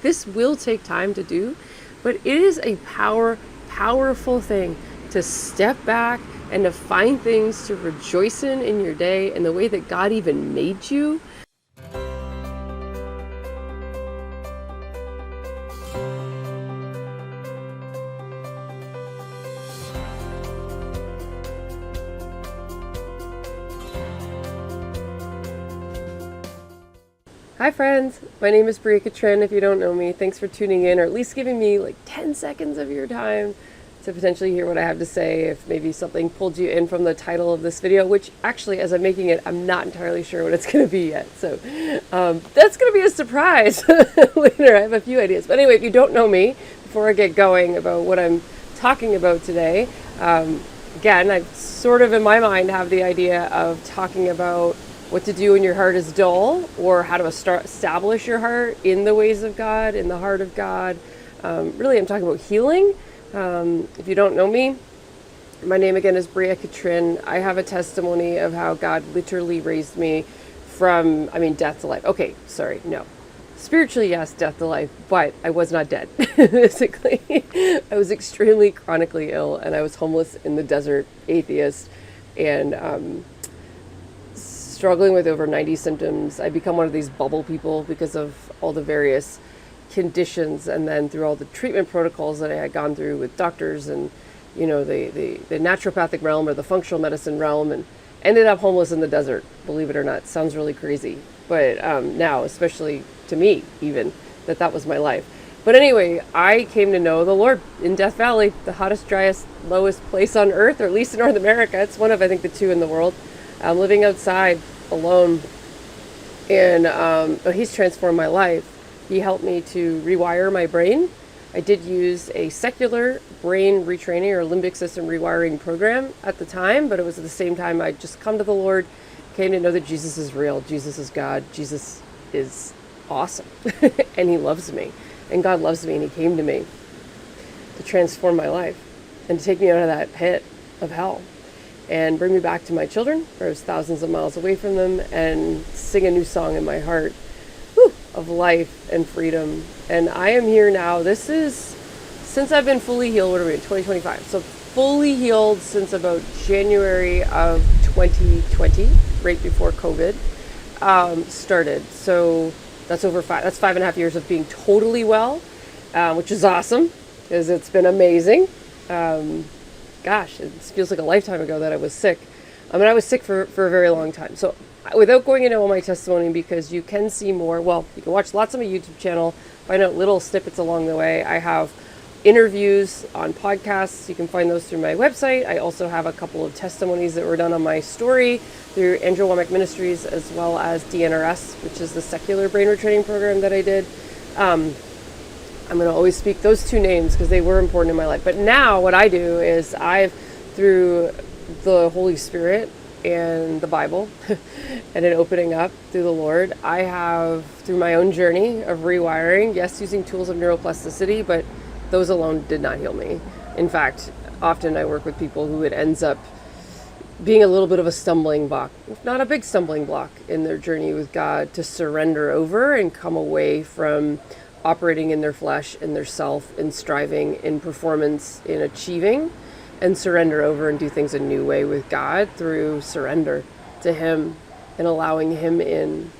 This will take time to do, but it is a powerful thing to step back and to find things to rejoice in your day and the way that God even made you. Hi friends, my name is Katrin. If you don't know me, thanks for tuning in, or at least giving me like 10 seconds of your time to potentially hear what I have to say. If maybe something pulled you in from the title of this video, which actually, as I'm making it, I'm not entirely sure what it's going to be yet. So that's going to be a surprise later. I have a few ideas. But anyway, if you don't know me, before I get going about what I'm talking about today, again, I sort of in my mind have the idea of talking about what to do when your heart is dull, or how to establish your heart in the ways of God, in the heart of God. Really, I'm talking about healing. If you don't know me, my name again is Katrin. I have a testimony of how God literally raised me from, death to life. Okay, sorry, no. Spiritually, yes, death to life, but I was not dead, physically. I was extremely chronically ill, and I was homeless in the desert, atheist, and struggling with over 90 symptoms. I become one of these bubble people because of all the various conditions, and then through all the treatment protocols that I had gone through with doctors and, the naturopathic realm or the functional medicine realm, and ended up homeless in the desert, believe it or not. Sounds really crazy. But now, especially to me, even, that was my life. But anyway, I came to know the Lord in Death Valley, the hottest, driest, lowest place on earth, or at least in North America. It's one of, I think, the two in the world. I'm living outside alone, and he's transformed my life. He helped me to rewire my brain. I did use a secular brain retraining or limbic system rewiring program at the time, but it was at the same time I'd just come to the Lord, came to know that Jesus is real, Jesus is God, Jesus is awesome, and he loves me, and God loves me, and he came to me to transform my life and to take me out of that pit of hell and bring me back to my children, where I was thousands of miles away from them, and sing a new song in my heart of life and freedom. And I am here now. This is, since I've been fully healed, what are we in, 2025? So fully healed since about January of 2020, right before COVID started. So that's that's 5.5 years of being totally well, which is awesome, because it's been amazing. Gosh, it feels like a lifetime ago that I was sick. I was sick for a very long time. So without going into all my testimony, because you can see more, well, you can watch lots on my YouTube channel, find out little snippets along the way. I have interviews on podcasts. You can find those through my website. I also have a couple of testimonies that were done on my story through Andrew Womack Ministries, as well as DNRS, which is the secular brain retraining program that I did. I'm going to always speak those two names because they were important in my life. But now what I do is through the Holy Spirit and the Bible and in opening up through the Lord, I have, through my own journey of rewiring, yes, using tools of neuroplasticity, but those alone did not heal me. In fact, often I work with people who it ends up being a little bit of a stumbling block, if not a big stumbling block, in their journey with God, to surrender over and come away from operating in their flesh, in their self, in striving, in performance, in achieving, and surrender over and do things a new way with God through surrender to him and allowing him in.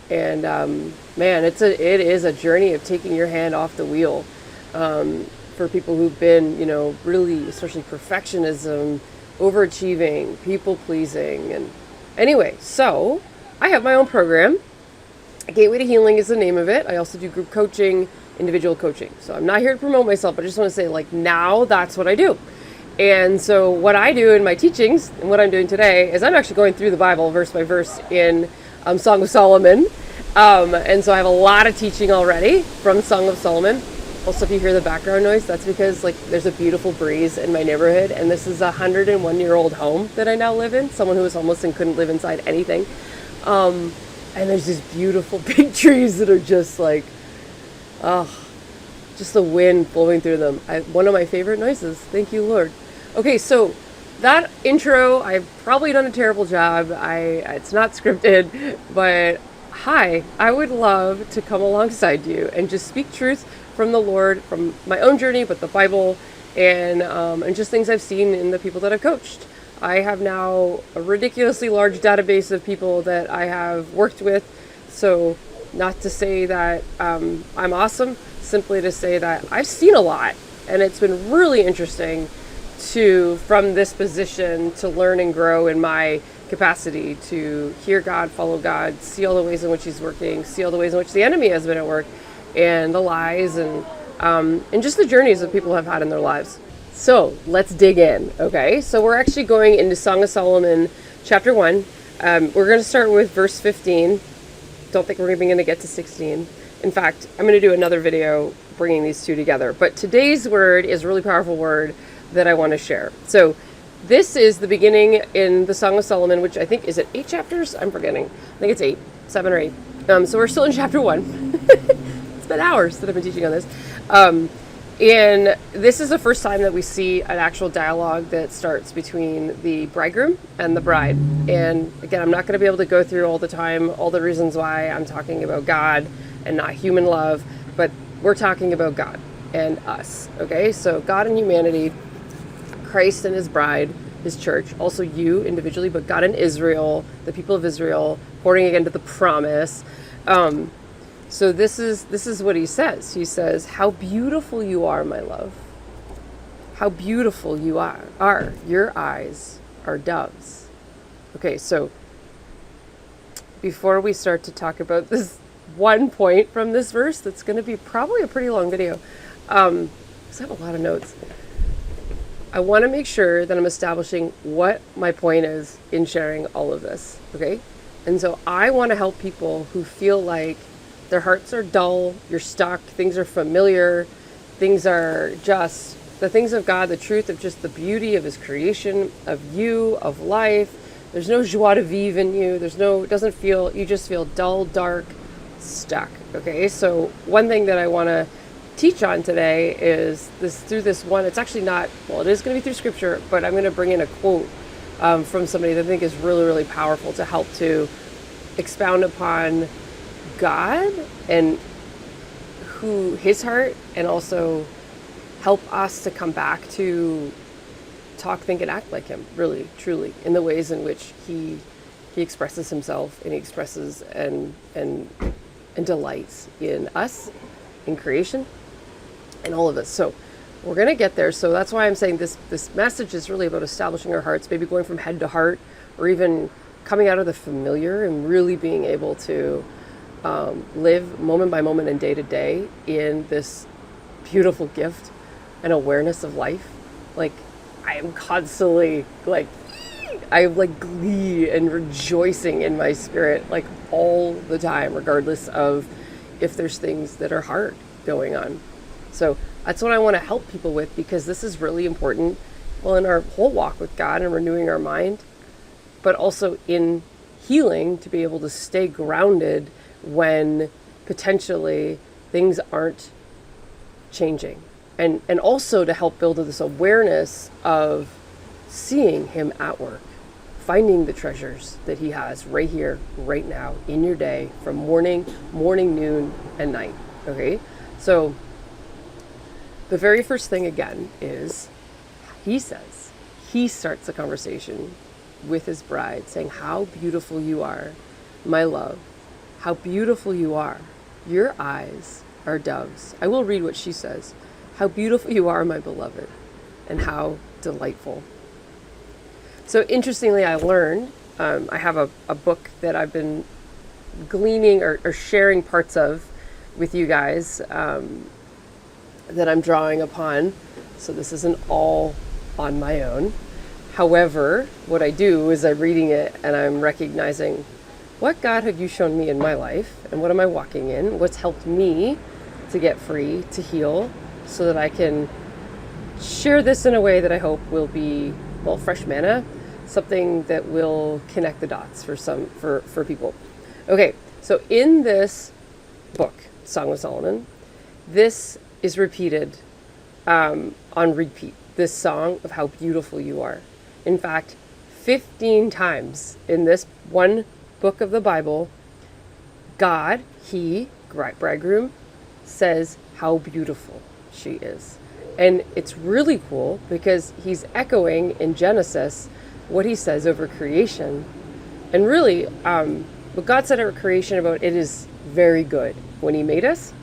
And man, it is a journey of taking your hand off the wheel for people who've been, really, especially perfectionism, overachieving, people pleasing. And anyway, so I have my own program. Gateway to Healing is the name of it. I also do group coaching, individual coaching. So I'm not here to promote myself, but I just want to say, now that's what I do. And so what I do in my teachings, and what I'm doing today, is I'm actually going through the Bible verse by verse in Song of Solomon. And so I have a lot of teaching already from Song of Solomon. Also, if you hear the background noise, that's because there's a beautiful breeze in my neighborhood. And this is a 101-year-old home that I now live in. Someone who was homeless and couldn't live inside anything. And there's these beautiful big trees that are just just the wind blowing through them. One of my favorite noises. Thank you, Lord. Okay, so that intro, I've probably done a terrible job. It's not scripted, but hi, I would love to come alongside you and just speak truth from the Lord, from my own journey, but the Bible, and just things I've seen in the people that I've coached. I have now a ridiculously large database of people that I have worked with. So not to say that I'm awesome, simply to say that I've seen a lot, and it's been really interesting to, from this position, to learn and grow in my capacity to hear God, follow God, see all the ways in which He's working, see all the ways in which the enemy has been at work, and the lies, and just the journeys that people have had in their lives. So let's dig in, okay? So we're actually going into Song of Solomon, chapter 1. We're going to start with verse 15. Don't think we're even going to get to 16. In fact, I'm going to do another video bringing these two together. But today's word is a really powerful word that I want to share. So this is the beginning in the Song of Solomon, which I think, is it 8 chapters? I'm forgetting. I think it's 8, 7 or 8. So we're still in chapter 1. It's been hours that I've been teaching on this. And this is the first time that we see an actual dialogue that starts between the bridegroom and the bride. And again, I'm not going to be able to go through all the time, all the reasons why I'm talking about God and not human love, but we're talking about God and us, okay? So God and humanity, Christ and his bride, his church, also you individually, but God and Israel, the people of Israel, pouring again to the promise. So this is what he says. He says, "How beautiful you are, my love. How beautiful you are. Your eyes are doves." Okay, so before we start to talk about this one point from this verse, that's going to be probably a pretty long video, because I have a lot of notes. I want to make sure that I'm establishing what my point is in sharing all of this, okay? And so I want to help people who feel like their hearts are dull, you're stuck, things are familiar, things are just the things of God, the truth of just the beauty of his creation, of you, of life. There's no joie de vivre in you. It doesn't feel, you just feel dull, dark, stuck, okay? So one thing that I want to teach on today is through this one, it's actually not, well, it is going to be through scripture, but I'm going to bring in a quote from somebody that I think is really, really powerful to help to expound upon God and who his heart, and also help us to come back to talk, think, and act like him, really, truly, in the ways in which he expresses himself, and he expresses and delights in us, in creation, and all of this. So we're going to get there. So that's why I'm saying this message is really about establishing our hearts, maybe going from head to heart, or even coming out of the familiar and really being able to live moment by moment and day to day in this beautiful gift and awareness of life. Like, I am constantly I have glee and rejoicing in my spirit, like all the time, regardless of if there's things that are hard going on. So that's what I want to help people with, because this is really important, well, in our whole walk with God and renewing our mind, but also in healing, to be able to stay grounded when potentially things aren't changing, and also to help build this awareness of seeing him at work, finding the treasures that he has right here, right now, in your day, from morning, noon, and night, okay? So the very first thing, again, is he starts the conversation with his bride, saying, "How beautiful you are, my love. How beautiful you are. Your eyes are doves." I will read what she says. "How beautiful you are, my beloved, and how delightful." So interestingly, I learned, I have a book that I've been gleaning or sharing parts of with you guys that I'm drawing upon. So this isn't all on my own. However, what I do is I'm reading it and I'm recognizing, what God have you shown me in my life, and what am I walking in? What's helped me to get free, to heal, so that I can share this in a way that I hope will be, well, fresh manna, something that will connect the dots for people. Okay, so in this book, Song of Solomon, this is repeated on repeat, this song of how beautiful you are. In fact, 15 times in this one book of the Bible, God, he, bridegroom, says how beautiful she is. And it's really cool because he's echoing in Genesis what he says over creation. And really, what God said over creation about it is very good when he made us.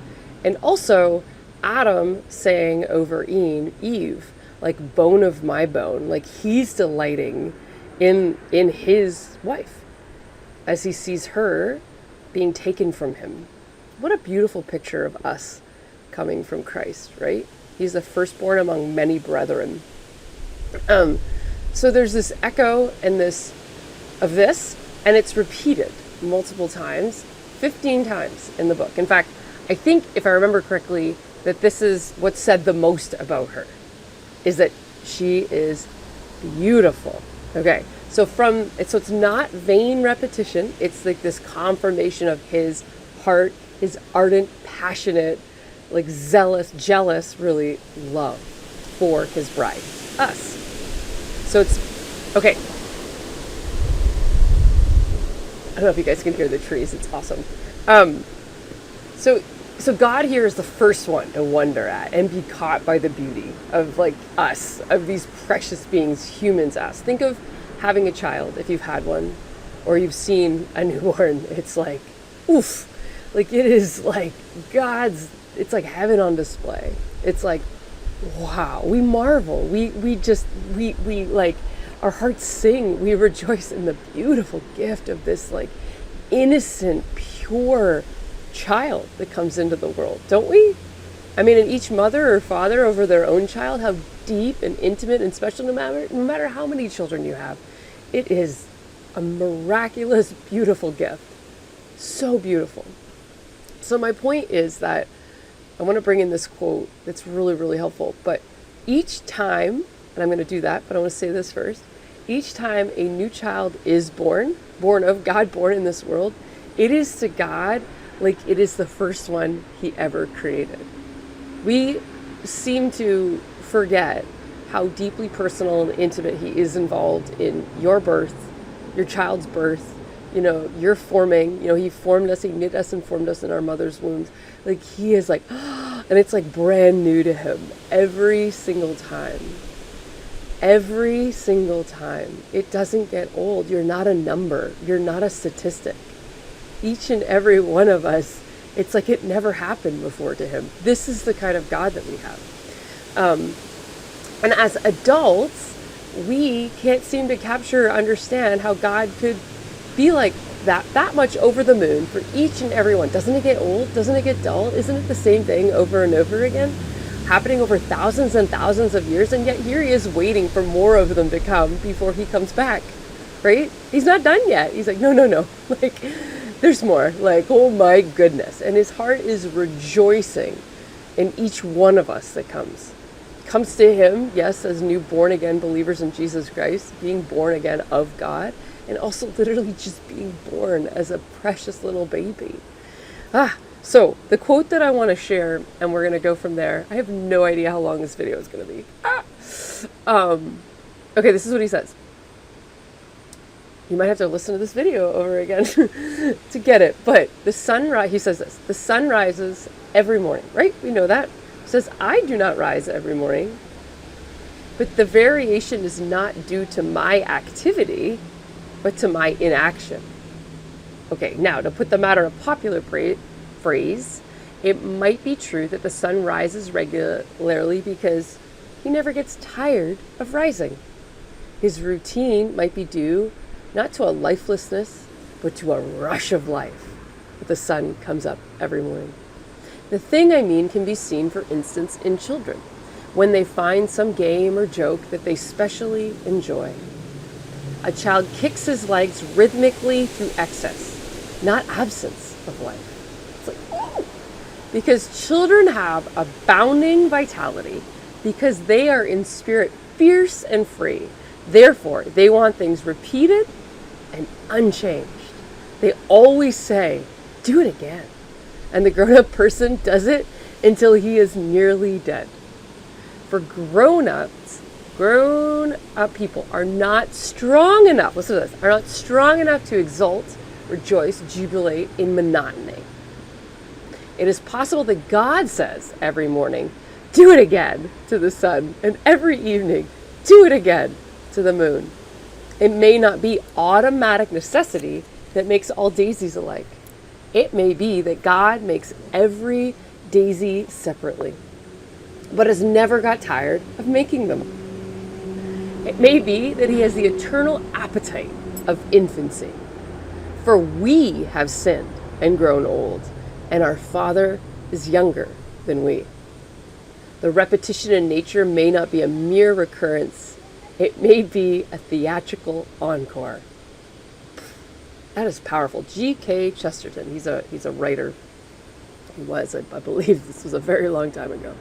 And also Adam saying over Eve, like bone of my bone, like he's delighting in his wife as he sees her being taken from him. What a beautiful picture of us coming from Christ, right? He's the firstborn among many brethren. So there's this echo and this, and it's repeated multiple times, 15 times in the book. In fact, I think if I remember correctly, that this is what's said the most about her, is that she is beautiful. Okay, so it's not vain repetition. It's like this confirmation of his heart, his ardent, passionate, like zealous, jealous, really love for his bride, us. So it's, okay. I don't know if you guys can hear the trees. It's awesome. So God here is the first one to wonder at and be caught by the beauty of like us, of these precious beings, humans as. Think of having a child, if you've had one, or you've seen a newborn. It's like, oof. Like it is like it's like heaven on display. It's like, wow, we marvel. We like, our hearts sing. We rejoice in the beautiful gift of this like innocent, pure child that comes into the world, don't we? I mean, and each mother or father over their own child, how deep and intimate and special, no matter how many children you have, it is a miraculous, beautiful gift. So beautiful. So my point is that I want to bring in this quote that's really, really helpful. But each time, and I'm going to do that, but I want to say this first. Each time a new child is born of God, born in this world, it is to God like it is the first one he ever created. We seem to forget how deeply personal and intimate he is involved in your birth, your child's birth, your forming. He formed us, he knit us and formed us in our mother's wombs. Like he is like, and it's like brand new to him every single time. Every single time. It doesn't get old. You're not a number. You're not a statistic. Each and every one of us, it's like it never happened before to him. This is the kind of God that we have. And as adults, we can't seem to capture or understand how God could be like that much over the moon for each and every one. Doesn't it get old? Doesn't it get dull? Isn't it the same thing over and over again? Happening over thousands and thousands of years, and yet here he is waiting for more of them to come before he comes back, right? He's not done yet. He's like, no. Like, there's more. Like, oh my goodness. And his heart is rejoicing in each one of us that comes to him, yes, as new born again believers in Jesus Christ, being born again of God, and also literally just being born as a precious little baby. So the quote that I want to share, and we're going to go from there. I have no idea how long this video is going to be. Okay, this is what he says. You might have to listen to this video over again to get it. But he says this, the sun rises every morning, right? We know that. He says, I do not rise every morning, but the variation is not due to my activity, but to my inaction. Okay, now to put the matter in a popular phrase, it might be true that the sun rises regularly because he never gets tired of rising. His routine might be due not to a lifelessness, but to a rush of life that the sun comes up every morning. The thing I mean can be seen, for instance, in children, when they find some game or joke that they specially enjoy. A child kicks his legs rhythmically through excess, not absence of life. It's like, oh! Because children have abounding vitality, because they are in spirit fierce and free. Therefore, they want things repeated and unchanged. They always say, do it again. And the grown-up person does it until he is nearly dead. For grown-up people are not strong enough, listen to this, are not strong enough to exult rejoice, jubilate in monotony. It is possible that God says every morning, do it again to the sun, and every evening, do it again to the moon. It may not be automatic necessity that makes all daisies alike. It may be that God makes every daisy separately, but has never got tired of making them. It may be that he has the eternal appetite of infancy. For we have sinned and grown old, and our Father is younger than we. The repetition in nature may not be a mere recurrence. It may be a theatrical encore. That is powerful. G.K. Chesterton, he's a writer. He was, I believe this was a very long time ago.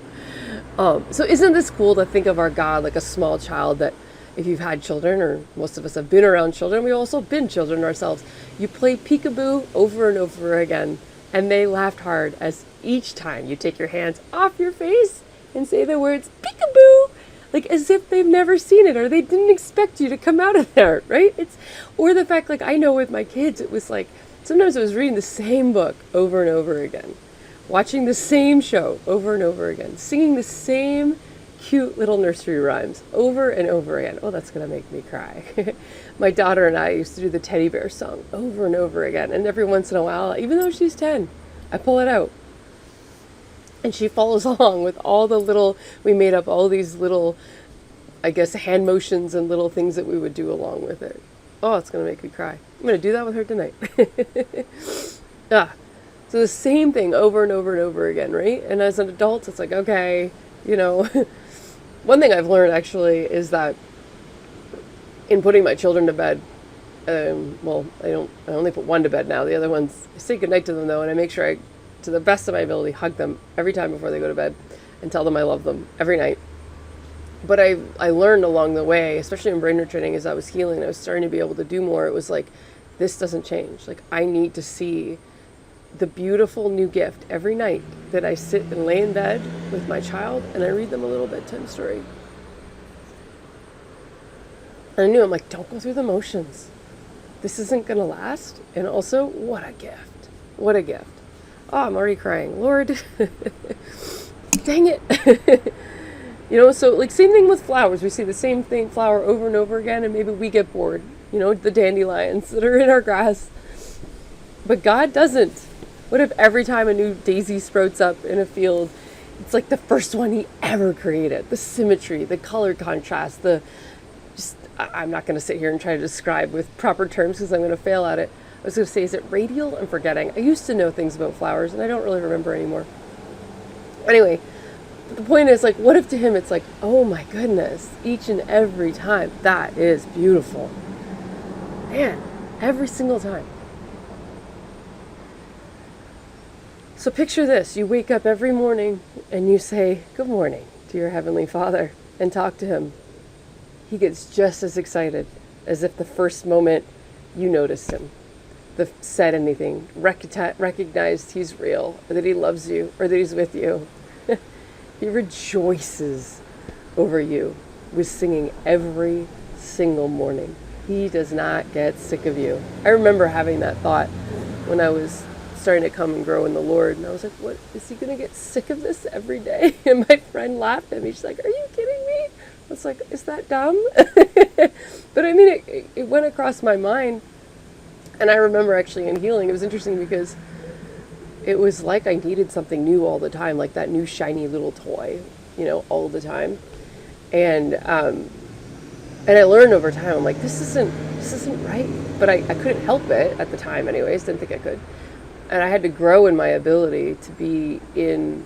So isn't this cool to think of our God like a small child that, if you've had children, or most of us have been around children, we've also been children ourselves. You play peekaboo over and over again, and they laughed hard as each time you take your hands off your face and say the words peekaboo, like as if they've never seen it or they didn't expect you to come out of there, right? Or the fact, like I know with my kids, it was like, sometimes I was reading the same book over and over again, watching the same show over and over again, singing the same cute little nursery rhymes over and over again. Oh, that's going to make me cry. My daughter and I used to do the teddy bear song over and over again. And every once in a while, even though she's 10, I pull it out. And she follows along with all the little, we made up all these little, I guess, hand motions and little things that we would do along with it. Oh, it's going to make me cry. I'm going to do that with her tonight. So the same thing over and over and over again, right? And as an adult, it's like, okay, one thing I've learned actually is that in putting my children to bed, I only put one to bed now. The other ones, I say goodnight to them though, and I make sure I, to the best of my ability, hug them every time before they go to bed and tell them I love them every night. But I learned along the way, especially in brain retraining, as I was healing, I was starting to be able to do more. It was like, this doesn't change. Like, I need to see the beautiful new gift every night that I sit and lay in bed with my child and I read them a little bedtime story. And I knew, I'm like, don't go through the motions. This isn't going to last. And also, what a gift. What a gift. Oh, I'm already crying. Lord, dang it. So like same thing with flowers. We see the same thing, flower over and over again, and maybe we get bored. The dandelions that are in our grass. But God doesn't. What if every time a new daisy sprouts up in a field, it's like the first one he ever created? The symmetry, the color contrast, I'm not going to sit here and try to describe with proper terms because I'm going to fail at it. I was going to say, is it radial? I'm forgetting. I used to know things about flowers and I don't really remember anymore. Anyway, the point is, like, what if to him it's like, oh my goodness, each and every time, that is beautiful. Man, every single time. So picture this, you wake up every morning and you say, good morning to your Heavenly Father and talk to him. He gets just as excited as if the first moment you noticed him, said anything, recognized he's real, or that he loves you, or that he's with you. He rejoices over you with singing every single morning. He does not get sick of you. I remember having that thought when I was starting to come and grow in the Lord. And I was like, what, is he going to get sick of this every day? And my friend laughed at me. She's like, are you kidding me? I was like, is that dumb? But I mean, it went across my mind. And I remember actually in healing, it was interesting because it was like I needed something new all the time, like that new shiny little toy, all the time. And I learned over time, I'm like, this isn't right. But I couldn't help it at the time anyways, didn't think I could. And I had to grow in my ability to be in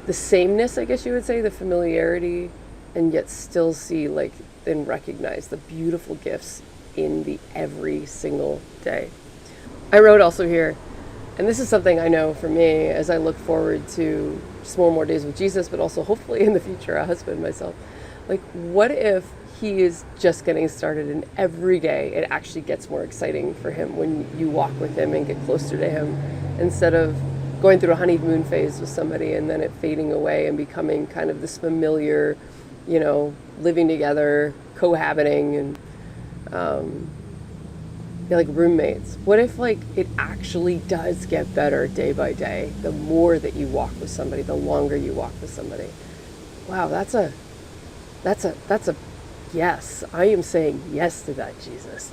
the sameness, I guess you would say, the familiarity, and yet still see and recognize the beautiful gifts in the every single day. I wrote also here, and this is something I know for me as I look forward to just more days with Jesus, but also hopefully in the future, a husband myself. Like, what if he is just getting started and every day it actually gets more exciting for him when you walk with him and get closer to him, instead of going through a honeymoon phase with somebody and then it fading away and becoming kind of this familiar, living together, cohabiting, and like roommates? What if like it actually does get better day by day? The more that you walk with somebody, the longer you walk with somebody. Wow, that's a yes. I am saying yes to that, Jesus.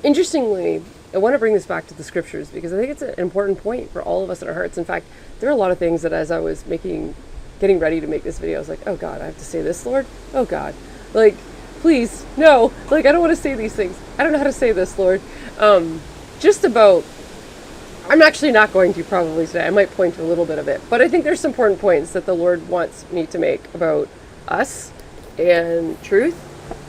Interestingly, I want to bring this back to the scriptures because I think it's an important point for all of us in our hearts. In fact, there are a lot of things that as I was getting ready to make this video, I was like, oh God, I have to say this, Lord? Oh God. Like, please, no. Like, I don't want to say these things. I don't know how to say this, Lord. I'm actually not going to probably today. I might point to a little bit of it. But I think there's some important points that the Lord wants me to make about us and truth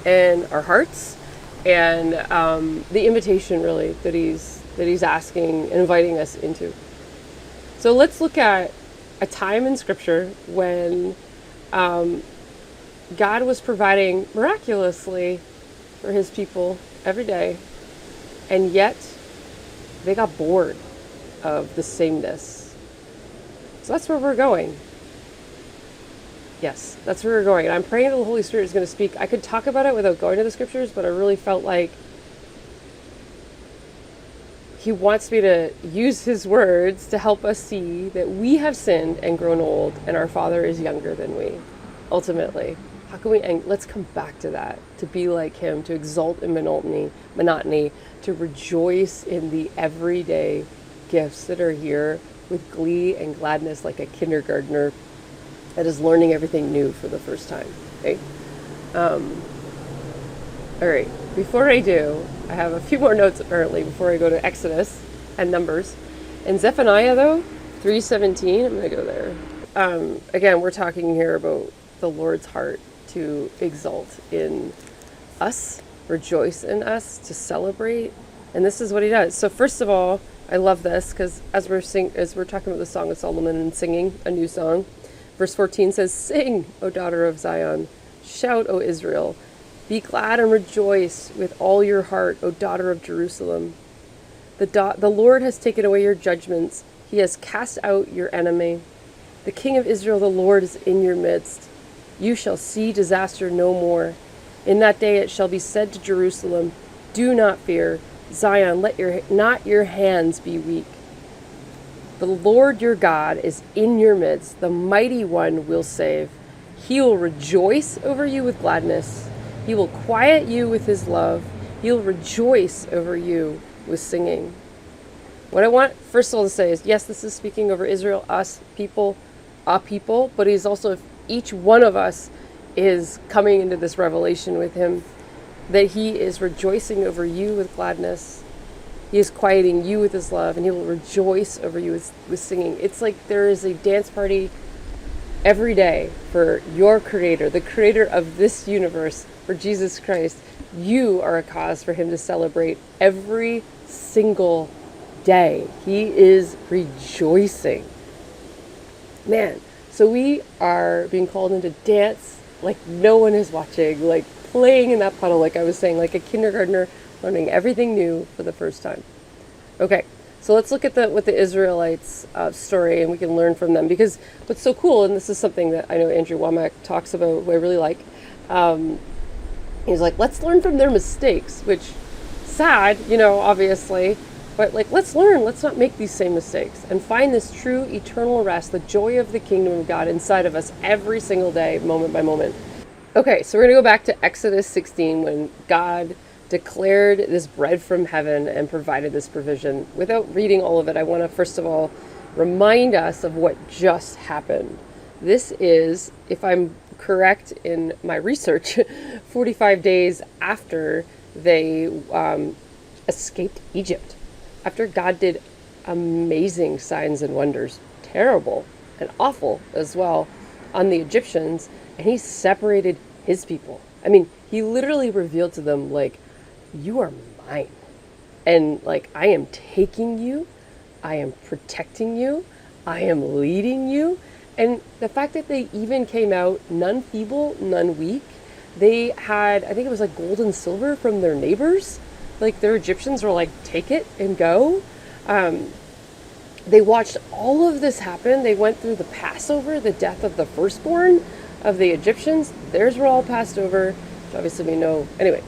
and our hearts and the invitation really that he's asking and inviting us into. So let's look at a time in Scripture when God was providing miraculously for his people every day, and yet they got bored of the sameness. So that's where we're going. Yes, that's where we're going. And I'm praying that the Holy Spirit is going to speak. I could talk about it without going to the scriptures, but I really felt like he wants me to use his words to help us see that we have sinned and grown old, and our Father is younger than we, ultimately. How can we, and let's come back to that, to be like him, to exalt in monotony, to rejoice in the everyday gifts that are here with glee and gladness like a kindergartner that is learning everything new for the first time. Okay? All right, before I do, I have a few more notes apparently before I go to Exodus and Numbers. In Zephaniah though, 3:17, I'm going to go there. Again, we're talking here about the Lord's heart to exalt in us, rejoice in us, to celebrate. And this is what he does. So first of all, I love this because as we're talking about the Song of Solomon and singing a new song, verse 14 says, "Sing, O daughter of Zion, shout, O Israel, be glad and rejoice with all your heart, O daughter of Jerusalem. The Lord has taken away your judgments. He has cast out your enemy. The King of Israel, the Lord, is in your midst. You shall see disaster no more. In that day it shall be said to Jerusalem, do not fear. Zion, let not your hands be weak. The Lord your God is in your midst. The mighty one will save. He will rejoice over you with gladness. He will quiet you with his love. He will rejoice over you with singing." What I want, first of all, to say is, yes, this is speaking over Israel, us, people, a people, but he's also, each one of us is coming into this revelation with him, that he is rejoicing over you with gladness. He is quieting you with his love, and he will rejoice over you with singing. It's like there is a dance party every day for your creator, the creator of this universe, for Jesus Christ. You are a cause for him to celebrate every single day. He is rejoicing. Man, so we are being called into dance like no one is watching, like playing in that puddle, like I was saying, like a kindergartner learning everything new for the first time. Okay, so let's look at what the Israelites' story, and we can learn from them. Because what's so cool, and this is something that I know Andrew Womack talks about, who I really like, he's like, let's learn from their mistakes, which, sad, obviously, but like, let's learn, let's not make these same mistakes, and find this true eternal rest, the joy of the kingdom of God inside of us every single day, moment by moment. Okay, so we're going to go back to Exodus 16, when God declared this bread from heaven and provided this provision. Without reading all of it, I want to first of all remind us of what just happened. This is, if I'm correct in my research, 45 days after they escaped Egypt, after God did amazing signs and wonders, terrible and awful as well, on the Egyptians, and he separated his people. I mean, he literally revealed to them, like, you are mine, and like, I am taking you, I am protecting you, I am leading you. And the fact that they even came out none feeble, none weak, they had, I think it was like gold and silver from their neighbors, like their Egyptians were like, take it and go. They watched all of this happen. They went through the Passover, the death of the firstborn of the Egyptians. Theirs were all passed over, which obviously we know. Anyway,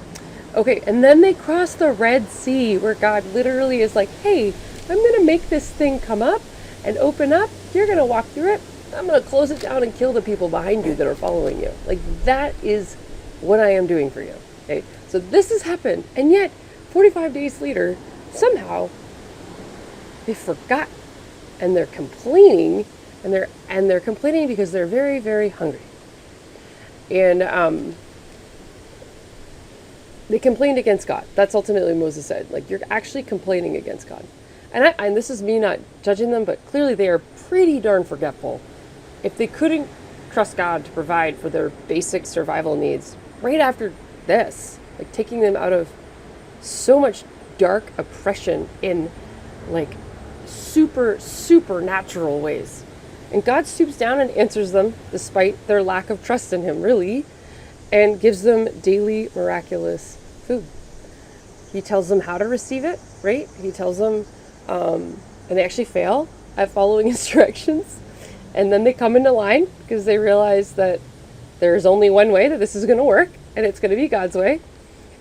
Okay, and then they cross the Red Sea, where God literally is like, hey, I'm going to make this thing come up and open up. You're going to walk through it. I'm going to close it down and kill the people behind you that are following you. Like, that is what I am doing for you. Okay, so this has happened. And yet, 45 days later, somehow, they forgot. And they're complaining. And they're complaining because they're very, very hungry. And they complained against God. That's ultimately what Moses said. Like, you're actually complaining against God. And this is me not judging them, but clearly they are pretty darn forgetful. If they couldn't trust God to provide for their basic survival needs right after this, like taking them out of so much dark oppression in like supernatural ways. And God stoops down and answers them despite their lack of trust in him, really, and gives them daily miraculous food. He tells them how to receive it, right? He tells them, and they actually fail at following instructions. And then they come into line because they realize that there's only one way that this is going to work, and it's going to be God's way.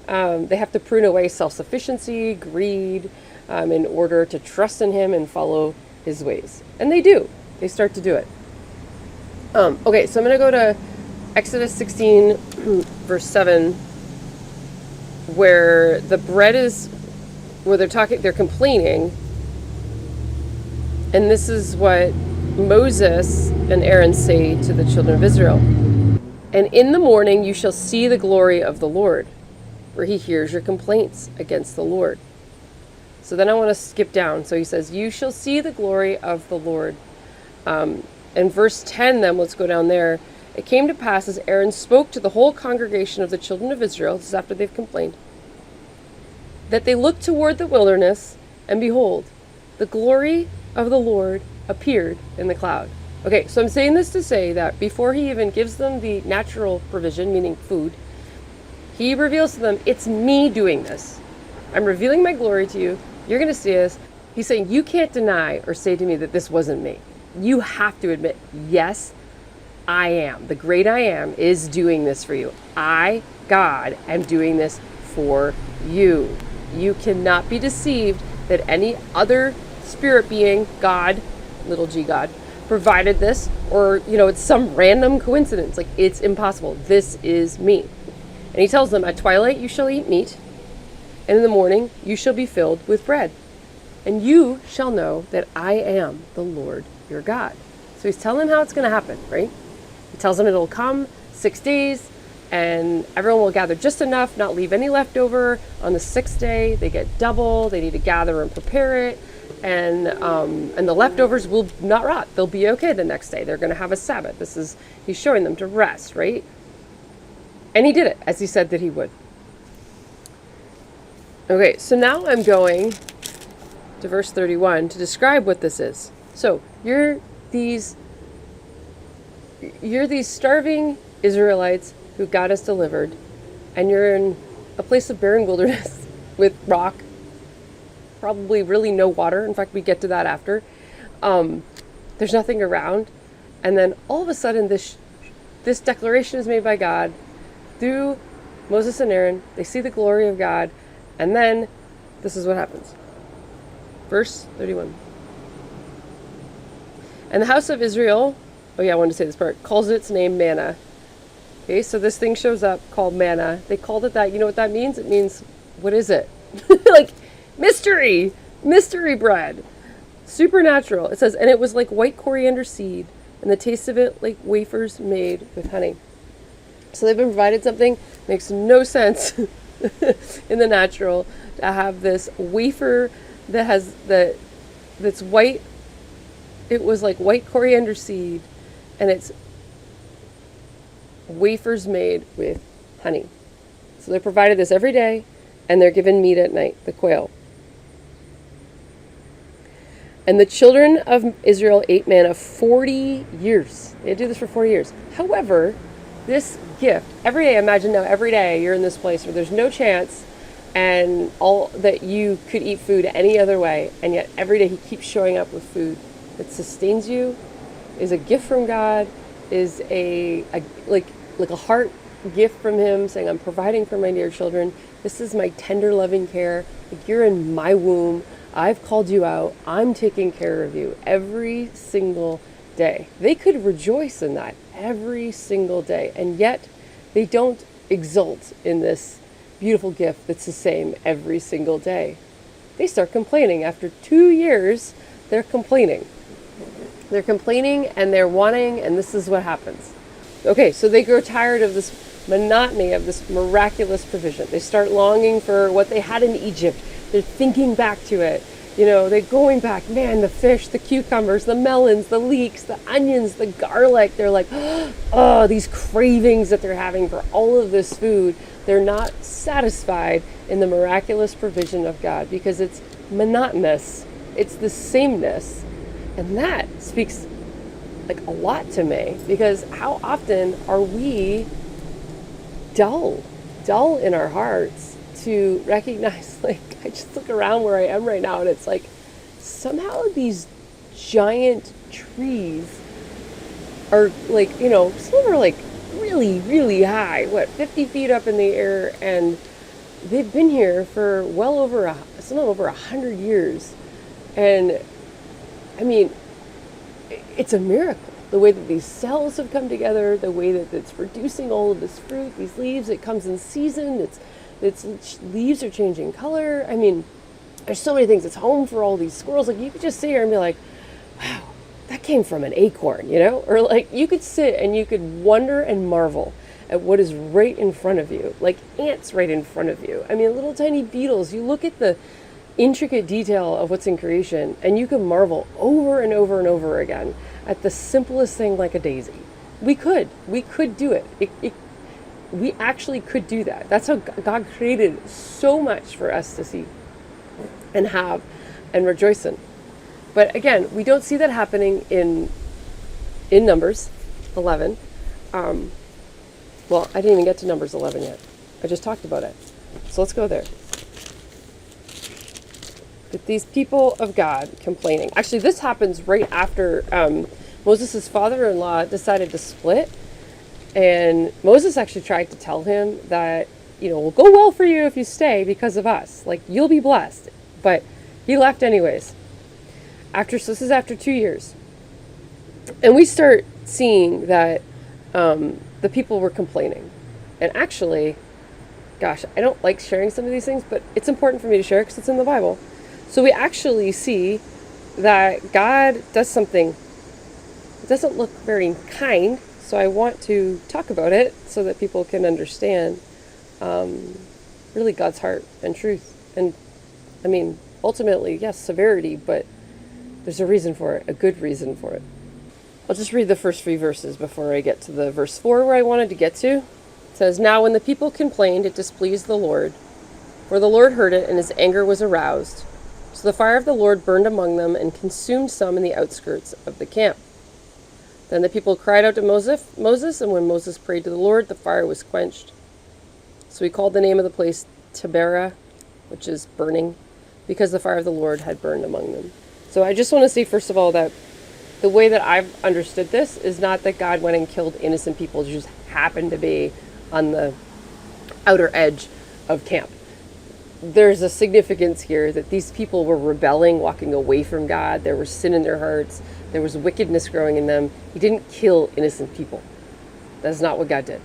They have to prune away self-sufficiency, greed, in order to trust in him and follow his ways. And they do. They start to do it. Okay, so I'm going to go to Exodus 16, verse 7, where the bread is, where they're complaining. And this is what Moses and Aaron say to the children of Israel. And in the morning you shall see the glory of the Lord, for he hears your complaints against the Lord. So then I want to skip down. So he says, you shall see the glory of the Lord. And verse 10 then, let's go down there. It came to pass as Aaron spoke to the whole congregation of the children of Israel, this is after they've complained, that they looked toward the wilderness, and behold, the glory of the Lord appeared in the cloud. Okay, so I'm saying this to say that before he even gives them the natural provision, meaning food, he reveals to them, it's me doing this. I'm revealing my glory to you. You're going to see us. He's saying, you can't deny or say to me that this wasn't me. You have to admit, yes, I am. The great I am is doing this for you. I, God, am doing this for you. You cannot be deceived that any other spirit being, God, little g God, provided this, or, it's some random coincidence. Like, it's impossible. This is me. And he tells them, at twilight you shall eat meat, and in the morning you shall be filled with bread. And you shall know that I am the Lord your God. So he's telling them how it's going to happen, right? He tells them it'll come 6 days, and everyone will gather just enough, not leave any left over. On the 6th day, they get double. They need to gather and prepare it. And the leftovers will not rot. They'll be okay the next day. They're going to have a Sabbath. He's showing them to rest, right? And he did it, as he said that he would. Okay, so now I'm going to verse 31 to describe what this is. So you're these starving Israelites who God has delivered, and you're in a place of barren wilderness with rock, probably really no water. In fact, we get to that after. There's nothing around, and then all of a sudden this declaration is made by God through Moses and Aaron. They see the glory of God, and then this is what happens. Verse 31. And the house of Israel, I wanted to say this part, calls its name manna. Okay, so this thing shows up called manna. They called it that. You know what that means? It means, what is it? Like, mystery bread. Supernatural. It says, and it was like white coriander seed, and the taste of it like wafers made with honey. So they've been provided something, makes no sense in the natural, to have this wafer that's white. It was like white coriander seed, and it's wafers made with honey. So they're provided this every day, and they're given meat at night, the quail. And the children of Israel ate manna 40 years. They do this for 40 years. However, this gift, every day, imagine now every day you're in this place where there's no chance and all that you could eat food any other way, and yet every day he keeps showing up with food that sustains you, is a gift from God, is a heart gift from him, saying, I'm providing for my dear children. This is my tender, loving care. Like, you're in my womb. I've called you out. I'm taking care of you every single day. They could rejoice in that every single day. And yet they don't exult in this beautiful gift that's the same every single day. They start complaining. After 2 years, they're complaining. They're complaining and they're wanting, and this is what happens. Okay, so they grow tired of this monotony, of this miraculous provision. They start longing for what they had in Egypt. They're thinking back to it. They're going back, man, the fish, the cucumbers, the melons, the leeks, the onions, the garlic. They're like, oh, these cravings that they're having for all of this food. They're not satisfied in the miraculous provision of God because it's monotonous. It's the sameness. And that speaks like a lot to me, because how often are we dull in our hearts to recognize, like, I just look around where I am right now and it's like somehow these giant trees are like, some of them are like really, really high, 50 feet up in the air, and they've been here for well over some of them over 100 years. And I mean, it's a miracle, the way that these cells have come together, the way that it's producing all of this fruit, these leaves. It comes in season. Its leaves are changing color. I mean, there's so many things. It's home for all these squirrels. Like, you could just sit here and be like, wow, that came from an acorn, Or like, you could sit and you could wonder and marvel at what is right in front of you, like ants right in front of you. I mean, little tiny beetles. You look at the intricate detail of what's in creation and you can marvel over and over and over again at the simplest thing, like a daisy. We could do it. We actually could do that. That's how God created so much for us to see and have and rejoice in. But again, we don't see that happening in Numbers 11. Well, I didn't even get to Numbers 11 yet. I just talked about it. So let's go there. But these people of God complaining. Actually, this happens right after Moses' father-in-law decided to split. And Moses actually tried to tell him that, will go well for you if you stay because of us. Like, you'll be blessed. But he left anyways. So this is after 2 years. And we start seeing that the people were complaining. And actually, gosh, I don't like sharing some of these things, but it's important for me to share because it's in the Bible. So we actually see that God does something. It doesn't look very kind. So I want to talk about it so that people can understand really God's heart and truth. And I mean, ultimately, yes, severity, but there's a reason for it, a good reason for it. I'll just read the first 3 verses before I get to the verse 4 where I wanted to get to. It says, "Now when the people complained, it displeased the Lord, for the Lord heard it, and his anger was aroused. So the fire of the Lord burned among them and consumed some in the outskirts of the camp. Then the people cried out to Moses, and when Moses prayed to the Lord, the fire was quenched. So he called the name of the place Taberah, which is burning, because the fire of the Lord had burned among them." So I just want to say, first of all, that the way that I've understood this is not that God went and killed innocent people who just happened to be on the outer edge of camp. There's a significance here that these people were rebelling, walking away from God. There was sin in their hearts. There was wickedness growing in them. He didn't kill innocent people. That's not what God did.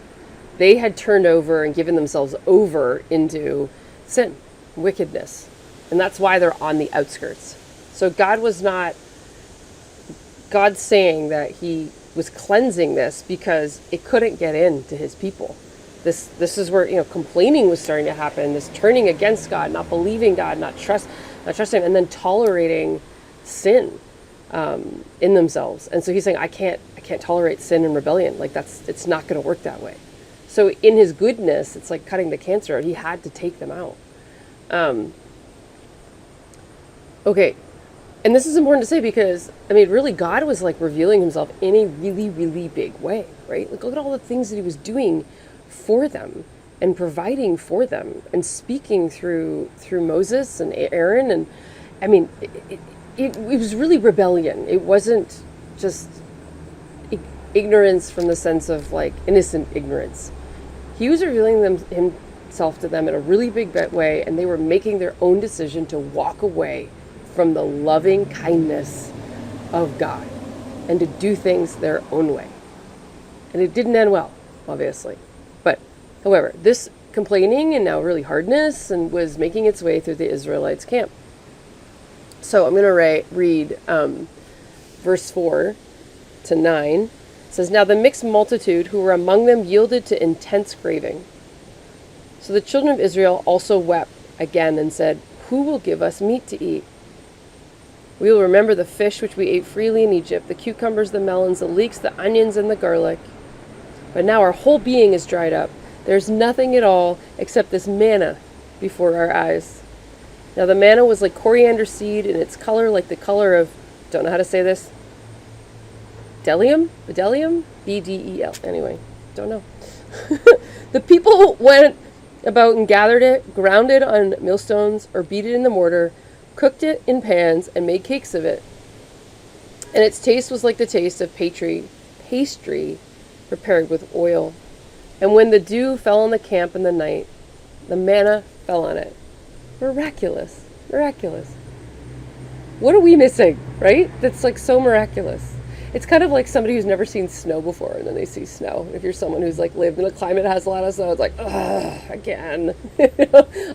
They had turned over and given themselves over into sin, wickedness. And that's why they're on the outskirts. So God's saying that he was cleansing this because it couldn't get into his people. This is where, complaining was starting to happen, this turning against God, not believing God, not trusting him, and then tolerating sin in themselves. And so he's saying, I can't tolerate sin and rebellion. Like, it's not going to work that way. So in his goodness, it's like cutting the cancer out. He had to take them out. Okay. And this is important to say because, really God was like revealing himself in a really, really big way, right? Like, look at all the things that he was doing for them and providing for them and speaking through Moses and Aaron. And it was really rebellion. It wasn't just ignorance from the sense of like innocent ignorance. He was revealing itself to them in a really big way, and they were making their own decision to walk away from the loving kindness of God and to do things their own way. And it didn't end well, obviously. But, however, this complaining and now really hardness and was making its way through the Israelites' camp. So I'm going to read verse 4 to 9. It says, "Now the mixed multitude who were among them yielded to intense craving. So the children of Israel also wept again and said, 'Who will give us meat to eat? We will remember the fish which we ate freely in Egypt, the cucumbers, the melons, the leeks, the onions, and the garlic. But now our whole being is dried up. There's nothing at all except this manna before our eyes.' Now the manna was like coriander seed, and its color like the color of," don't know how to say this, Bdellium? B-D-E-L. Anyway, don't know. "The people went about and gathered it, ground it on millstones, or beat it in the mortar, cooked it in pans, and made cakes of it. And its taste was like the taste of pastry prepared with oil. And when the dew fell on the camp in the night, the manna fell on it." Miraculous. What are we missing, right? That's like so miraculous. It's kind of like somebody who's never seen snow before, and then they see snow. If you're someone who's like lived in a climate that has a lot of snow, it's like, ugh, again.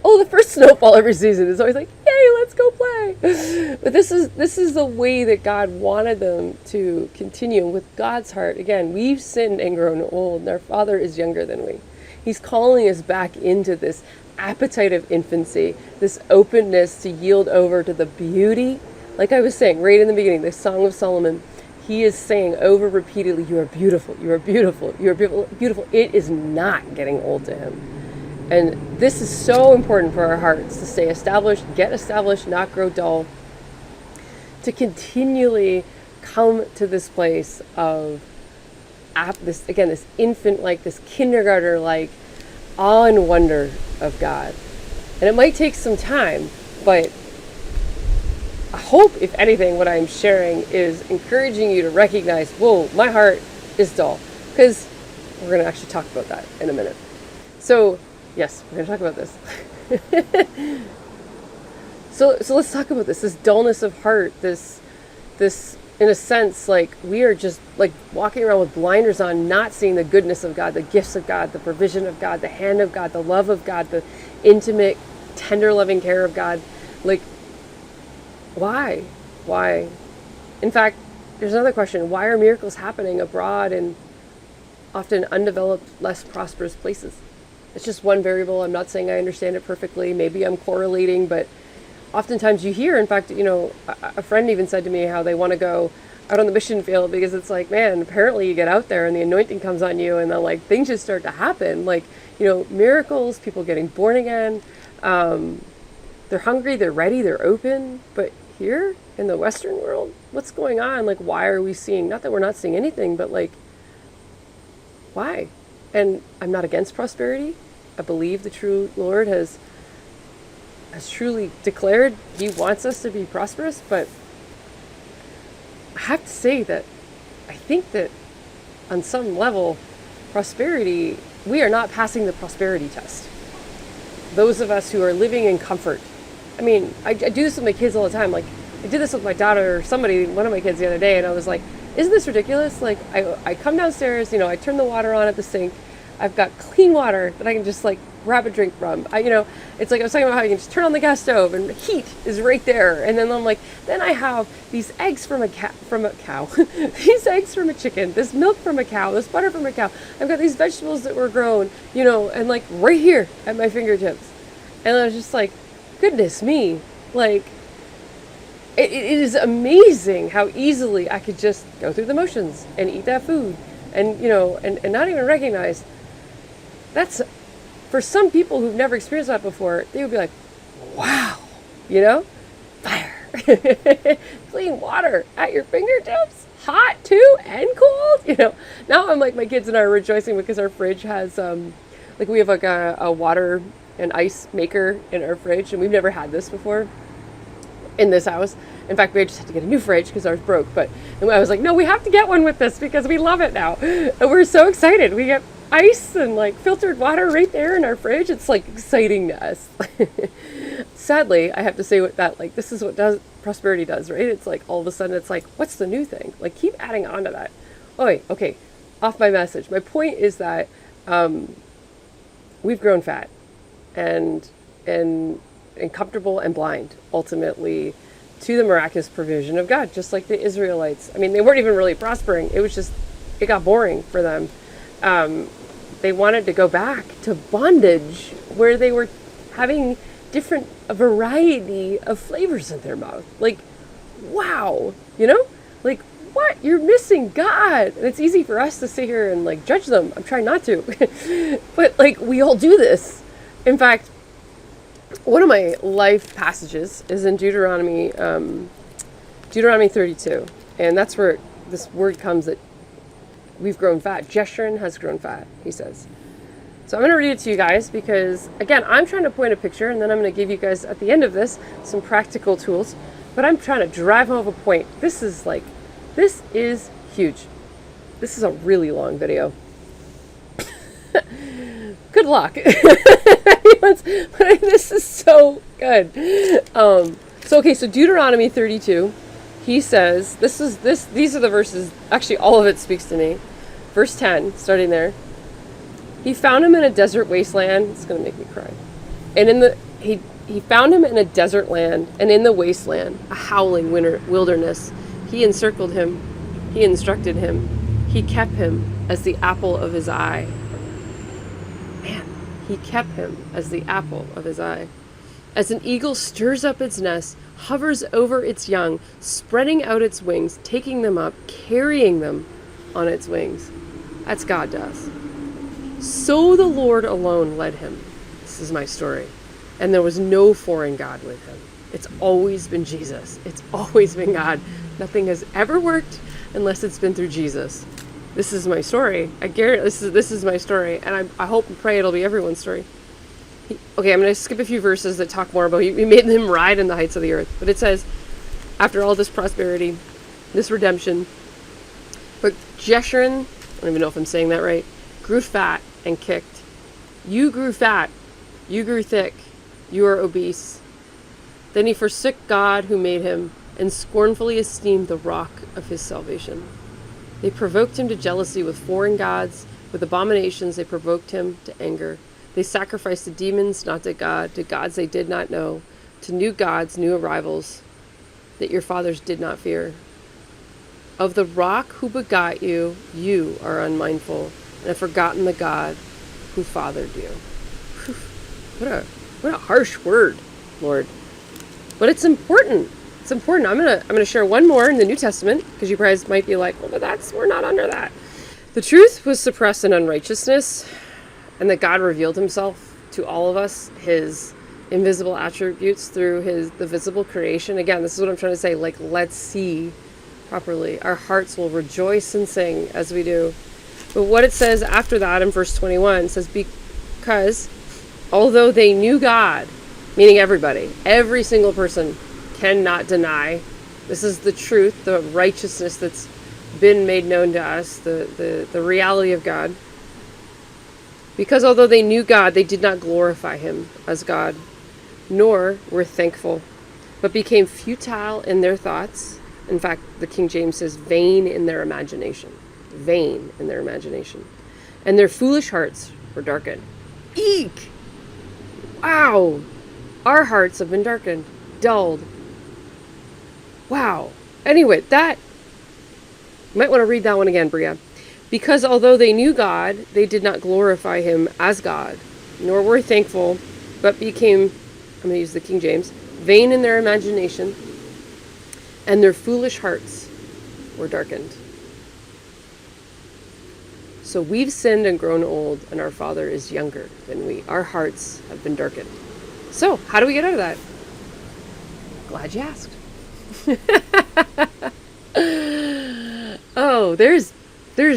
Oh, the first snowfall every season is always like, yay, let's go play. But this is the way that God wanted them to continue with God's heart. Again, we've sinned and grown old, and our Father is younger than we. He's calling us back into this appetite of infancy, this openness to yield over to the beauty. Like I was saying right in the beginning, the Song of Solomon, he is saying over repeatedly, "You are beautiful, you are beautiful, you are beautiful, beautiful." It is not getting old to him. And this is so important for our hearts to stay established, get established, not grow dull, to continually come to this place of this infant, like this kindergartner, like awe and wonder of God. And it might take some time, but I hope, if anything, what I'm sharing is encouraging you to recognize, whoa, my heart is dull. Because we're going to actually talk about that in a minute. So, yes, we're going to talk about this. So let's talk about this dullness of heart, this, in a sense, like we are just like walking around with blinders on, not seeing the goodness of God, the gifts of God, the provision of God, the hand of God, the love of God, the intimate, tender, loving care of God. Like, why? In fact, there's another question. Why are miracles happening abroad in often undeveloped, less prosperous places? It's just one variable. I'm not saying I understand it perfectly. Maybe I'm correlating, but oftentimes you hear, in fact, a friend even said to me how they want to go out on the mission field because it's like, man, apparently you get out there and the anointing comes on you and then like things just start to happen. Like, miracles, people getting born again. They're hungry, they're ready, they're open. But here in the Western world, what's going on? Like, why are we seeing, not that we're not seeing anything, but like, why? And I'm not against prosperity. I believe the true Lord has truly declared he wants us to be prosperous, but I have to say that I think that on some level, prosperity, we are not passing the prosperity test. Those of us who are living in comfort. I mean, I do this with my kids all the time. Like, I did this with my daughter or one of my kids the other day, and I was like, isn't this ridiculous? Like, I come downstairs, I turn the water on at the sink. I've got clean water that I can just like grab a drink from. It's like I was talking about how you can just turn on the gas stove and heat is right there. And then I'm like, then I have these eggs from a cow, these eggs from a chicken, this milk from a cow, this butter from a cow. I've got these vegetables that were grown, and like right here at my fingertips. And I was just like, goodness me, like it is amazing how easily I could just go through the motions and eat that food and, and not even recognize. That's, for some people who've never experienced that before, they would be like, wow, fire, clean water at your fingertips, hot too and cold, Now I'm like, my kids and I are rejoicing because our fridge has, we have like a water and ice maker in our fridge, and we've never had this before in this house. In fact, we just had to get a new fridge because ours broke, but I was like, no, we have to get one with this because we love it now. And we're so excited. We get ice and like filtered water right there in our fridge. It's like exciting to us. Sadly, I have to say this is what does prosperity does, right? It's like all of a sudden it's like, what's the new thing? Like keep adding on to that. Oh wait, okay. Off my message. My point is that we've grown fat and comfortable and blind, ultimately, to the miraculous provision of God, just like the Israelites. I mean, they weren't even really prospering. It got boring for them. They wanted to go back to bondage where they were having a variety of flavors in their mouth. Like, wow, like, what? You're missing God. And it's easy for us to sit here and like judge them. I'm trying not to. But like, we all do this. In fact, one of my life passages is in Deuteronomy 32. And that's where this word comes that we've grown fat. Jeshurun has grown fat, he says. So I'm going to read it to you guys because, again, I'm trying to point a picture, and then I'm going to give you guys, at the end of this, some practical tools. But I'm trying to drive home a point. This is huge. This is a really long video. Good luck. This is so good. So Deuteronomy 32, he says, these are the verses, actually all of it speaks to me. Verse 10, starting there. He found him in a desert wasteland. It's going to make me cry. And he found him in a desert land, and in the wasteland, a howling wilderness. He encircled him. He instructed him. He kept him as the apple of his eye. Man, he kept him as the apple of his eye. As an eagle stirs up its nest, hovers over its young, spreading out its wings, taking them up, carrying them on its wings. That's God does. So the Lord alone led him. This is my story. And there was no foreign God with him. It's always been Jesus. It's always been God. Nothing has ever worked unless it's been through Jesus. This is my story. I guarantee this is my story. And I hope and pray it'll be everyone's story. Okay, I'm going to skip a few verses that talk more about he made him ride in the heights of the earth. But it says, after all this prosperity, this redemption, but Jeshurun, I don't even know if I'm saying that right, grew fat and kicked. You grew fat. You grew thick. You are obese. Then he forsook God who made him and scornfully esteemed the rock of his salvation. They provoked him to jealousy with foreign gods. With abominations they provoked him to anger. They sacrificed to demons, not to God, to gods they did not know, to new gods, new arrivals that your fathers did not fear. Of the rock who begot you, you are unmindful, and have forgotten the God who fathered you. Whew. What a harsh word, Lord. But it's important. It's important. I'm gonna share one more in the New Testament, because you guys might be like, well, but we're not under that. The truth was suppressed in unrighteousness, and that God revealed himself to all of us, his invisible attributes through the visible creation. Again, this is what I'm trying to say, like, let's see properly. Our hearts will rejoice and sing as we do. But what it says after that in verse 21 says, because although they knew God, meaning everybody, every single person cannot deny, this is the truth, the righteousness that's been made known to us, the reality of God. Because although they knew God, they did not glorify him as God, nor were thankful, but became futile in their thoughts. In fact, the King James says vain in their imagination. Vain in their imagination. And their foolish hearts were darkened. Eek! Wow! Our hearts have been darkened, dulled. Wow. Anyway, you might want to read that one again, Bria. Because although they knew God, they did not glorify him as God, nor were thankful, but became, I'm going to use the King James, vain in their imagination, and their foolish hearts were darkened. So we've sinned and grown old, and our Father is younger than we. Our hearts have been darkened. So, how do we get out of that? Glad you asked. Oh, there's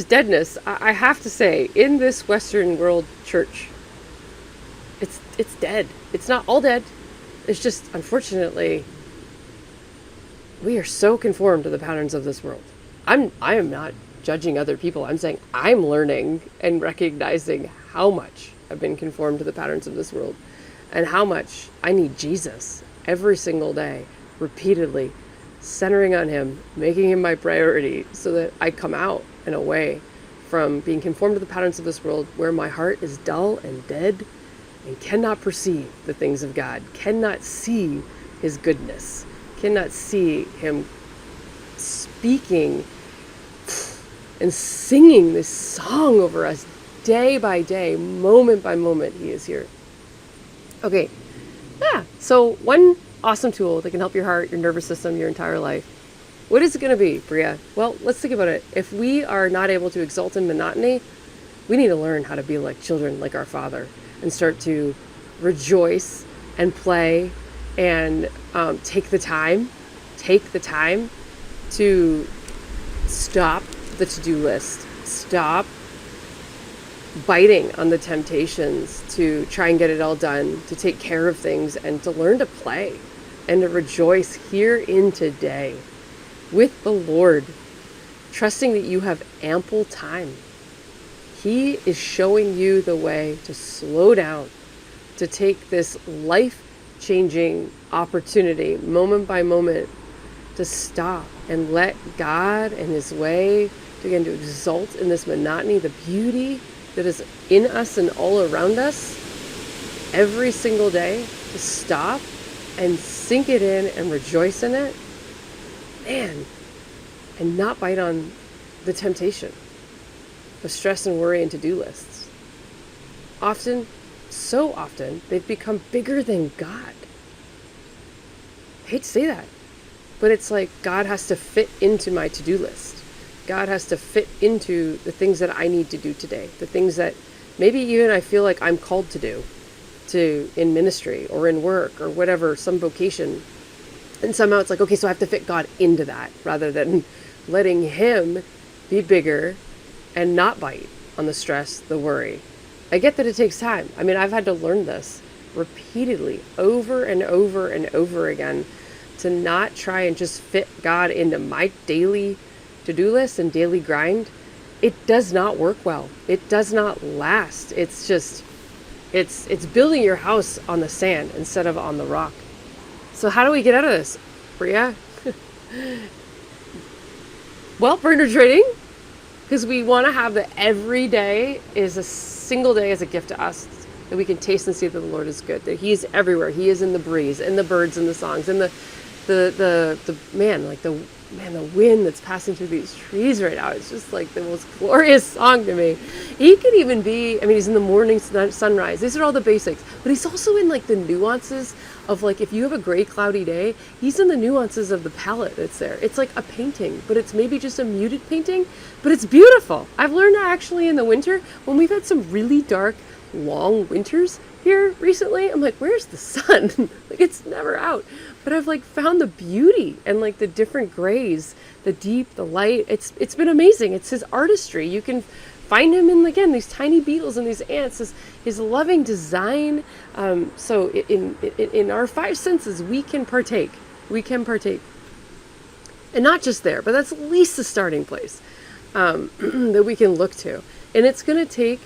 deadness. I have to say, in this Western world church, it's dead. It's not all dead. It's just, unfortunately, we are so conformed to the patterns of this world. I am not judging other people. I'm saying I'm learning and recognizing how much I've been conformed to the patterns of this world and how much I need Jesus every single day, repeatedly, centering on him, making him my priority so that I come out and away from being conformed to the patterns of this world where my heart is dull and dead and cannot perceive the things of God, cannot see his goodness, cannot see him speaking and singing this song over us day by day, moment by moment. He is here. Okay, yeah, so one awesome tool that can help your heart, your nervous system, your entire life. What is it going to be, Bria? Well, let's think about it. If we are not able to exult in monotony, we need to learn how to be like children, like our Father, and start to rejoice and play and take the time to stop the to-do list, stop biting on the temptations to try and get it all done, to take care of things, and to learn to play and to rejoice here in today with the Lord, trusting that you have ample time. He is showing you the way to slow down, to take this life-changing opportunity, moment by moment, to stop and let God and his way to begin to exult in this monotony, the beauty that is in us and all around us every single day, to stop and sink it in and rejoice in it, man, and not bite on the temptation of stress and worry and to-do lists. Often, so often, they've become bigger than God. I hate to say that, but it's like God has to fit into my to-do list. God has to fit into the things that I need to do today, the things that maybe even I feel like I'm called to do, in ministry or in work or whatever, some vocation. And somehow it's like, okay, so I have to fit God into that rather than letting him be bigger and not bite on the stress, the worry. I get that it takes time. I mean, I've had to learn this repeatedly over and over and over again, to not try and just fit God into my daily to-do list and daily grind. It does not work well. It does not last. It's just, it's building your house on the sand instead of on the rock. So how do we get out of this, Bria? Well, burner trading, because we want to have that every day is a single day as a gift to us, that we can taste and see that the Lord is good, that he is everywhere. He is in the breeze, in the birds, and the songs, and the wind that's passing through these trees right now. It's just like the most glorious song to me. He could even be, I mean, he's in the morning sunrise. These are all the basics, but he's also in like the nuances of, like, if you have a gray, cloudy day, he's in the nuances of the palette that's there. It's like a painting, but it's maybe just a muted painting, but it's beautiful. I've learned that actually in the winter, when we've had some really dark, long winters here recently, I'm like, where's the sun? Like, it's never out. But I've like found the beauty and like the different grays, the deep, the light. It's been amazing. It's his artistry. You can find him in, again, these tiny beetles and these ants, his loving design. So in our five senses, we can partake. We can partake. And not just there, but that's at least the starting place that we can look to. And it's going to take,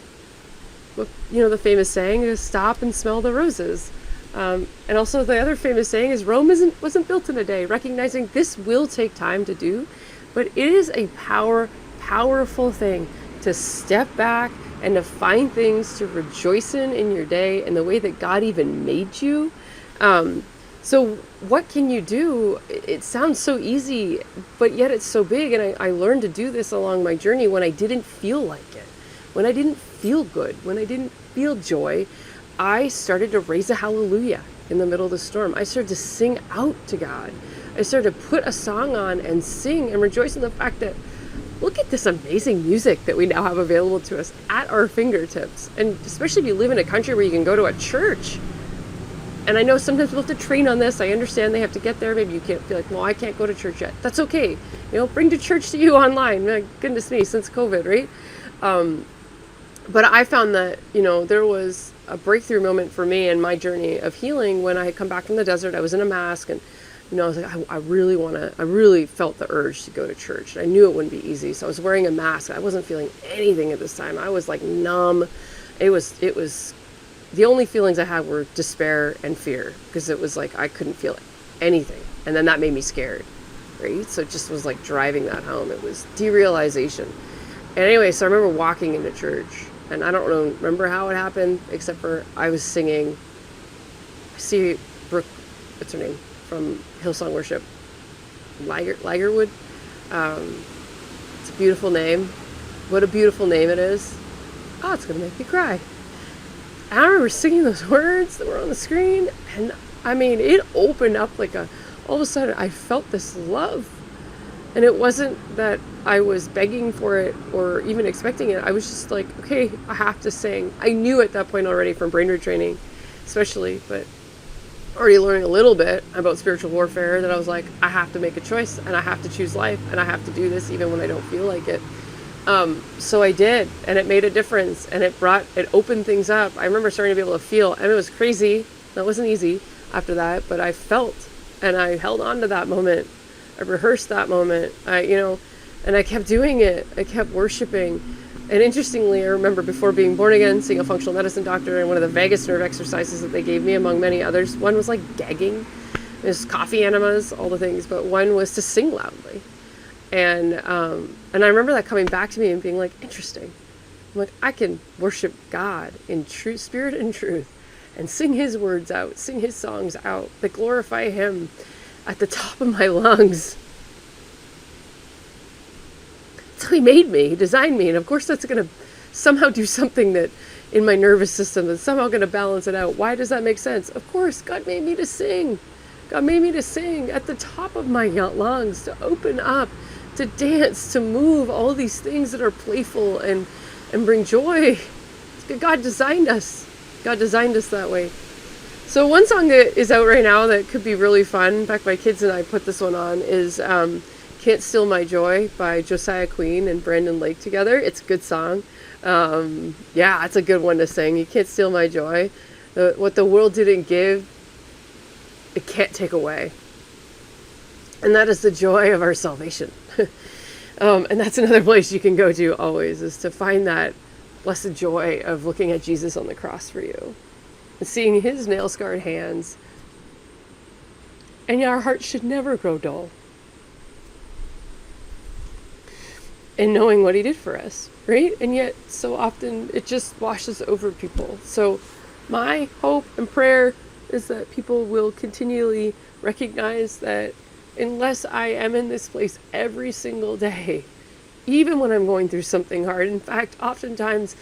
the famous saying is stop and smell the roses. And also the other famous saying is Rome wasn't built in a day, recognizing this will take time to do, but it is a powerful thing to step back and to find things to rejoice in your day and the way that God even made you. So what can you do? It sounds so easy, but yet it's so big. And I learned to do this along my journey when I didn't feel like it, when I didn't feel good, when I didn't feel joy. I started to raise a hallelujah in the middle of the storm. I started to sing out to God. I started to put a song on and sing and rejoice in the fact that, look at this amazing music that we now have available to us at our fingertips. And especially if you live in a country where you can go to a church. And I know sometimes people have to train on this. I understand they have to get there. Maybe you can't feel like, well, I can't go to church yet. That's okay. Bring to church to you online. My goodness me, since COVID, right? But I found that, there was a breakthrough moment for me in my journey of healing when I had come back from the desert. I was in a mask and I was like, I really felt the urge to go to church. And I knew it wouldn't be easy. So I was wearing a mask. I wasn't feeling anything at this time. I was like numb. It was, the only feelings I had were despair and fear, because it was like, I couldn't feel anything. And then that made me scared, right? So it just was like driving that home. It was derealization. And anyway, so I remember walking into church, and I don't remember how it happened, except for I was singing, I see Brooke, what's her name, from Hillsong Worship, Ligerwood. It's a beautiful name. What a beautiful name it is. Oh, it's going to make me cry. And I remember singing those words that were on the screen, and I mean, it opened up like all of a sudden I felt this love. And it wasn't that I was begging for it or even expecting it. I was just like, okay, I have to sing. I knew at that point already from brain retraining, especially, but already learning a little bit about spiritual warfare, that I was like, I have to make a choice, and I have to choose life, and I have to do this even when I don't feel like it. So I did, and it made a difference, and it opened things up. I remember starting to be able to feel, and it was crazy. That wasn't easy after that, but I felt, and I held on to that moment. I rehearsed that moment, and I kept doing it. I kept worshiping. And interestingly, I remember before being born again, seeing a functional medicine doctor, and one of the vagus nerve exercises that they gave me, among many others, one was like gagging. There's coffee enemas, all the things, but one was to sing loudly. And I remember that coming back to me and being like, interesting. I'm like, I can worship God in truth, spirit and truth, and sing his words out, sing his songs out that glorify him at the top of my lungs. So he made me, he designed me, and of course that's going to somehow do something that in my nervous system that's somehow going to balance it out. Why does that make sense? Of course, God made me to sing. God made me to sing at the top of my lungs, to open up, to dance, to move, all these things that are playful and bring joy. God designed us. God designed us that way. So one song that is out right now that could be really fun, in fact my kids and I put this one on, is Can't Steal My Joy by Josiah Queen and Brandon Lake together. It's a good song. Yeah, it's a good one to sing. You can't steal my joy. What the world didn't give, it can't take away. And that is the joy of our salvation. And that's another place you can go to always, is to find that blessed joy of looking at Jesus on the cross for you and seeing his nail-scarred hands. And our hearts should never grow dull. And knowing what he did for us, right? And yet so often it just washes over people. So my hope and prayer is that people will continually recognize that unless I am in this place every single day, even when I'm going through something hard, in fact, oftentimes,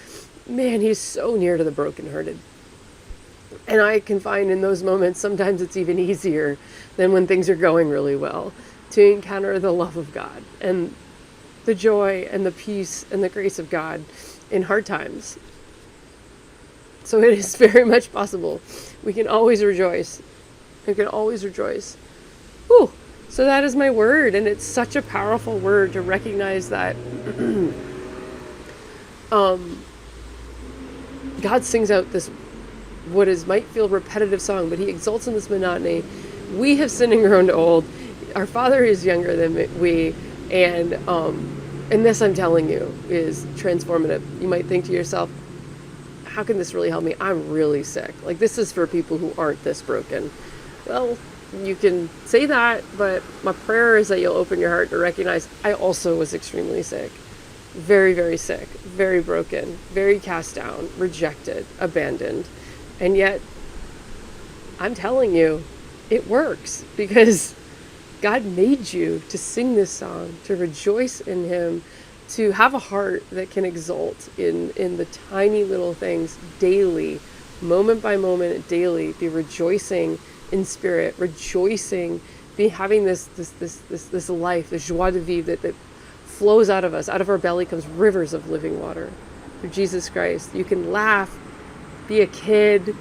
man, he's so near to the brokenhearted. And I can find in those moments, sometimes it's even easier than when things are going really well, to encounter the love of God and the joy and the peace and the grace of God in hard times. So it is very much possible. We can always rejoice. We can always rejoice. Whew. So that is my word, and it's such a powerful word to recognize that God sings out this, might feel repetitive song, but he exalts in this monotony. We have sinned and grown old. Our Father is younger than we, and this, I'm telling you, is transformative. You might think to yourself, how can this really help me? I'm really sick. Like, this is for people who aren't this broken. Well, you can say that, but my prayer is that you'll open your heart to recognize I also was extremely sick. Very, very sick. Very broken. Very cast down. Rejected. Abandoned. And yet, I'm telling you, it works, because God made you to sing this song, to rejoice in him, to have a heart that can exult in the tiny little things daily, moment by moment, daily, be rejoicing in spirit, rejoicing, be having this life, this joie de vivre that flows out of us. Out of our belly comes rivers of living water through Jesus Christ. You can laugh, be a kid,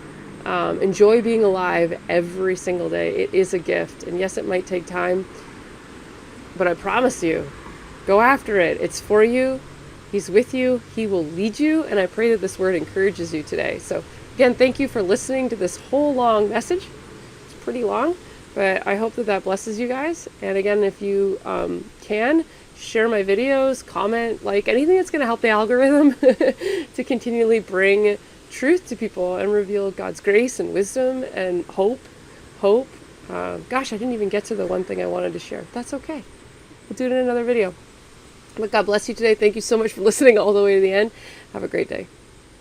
enjoy being alive every single day. It is a gift. And yes, it might take time, but I promise you, go after it. It's for you. He's with you. He will lead you. And I pray that this word encourages you today. So again, thank you for listening to this whole long message. It's pretty long, But I hope that that blesses you guys. And again, if you can, share my videos, comment, like anything that's going to help the algorithm to continually bring truth to people and reveal God's grace and wisdom and hope. Gosh, I didn't even get to the one thing I wanted to share. That's okay. We'll do it in another video. But God bless you today. Thank you so much for listening all the way to the end. Have a great day.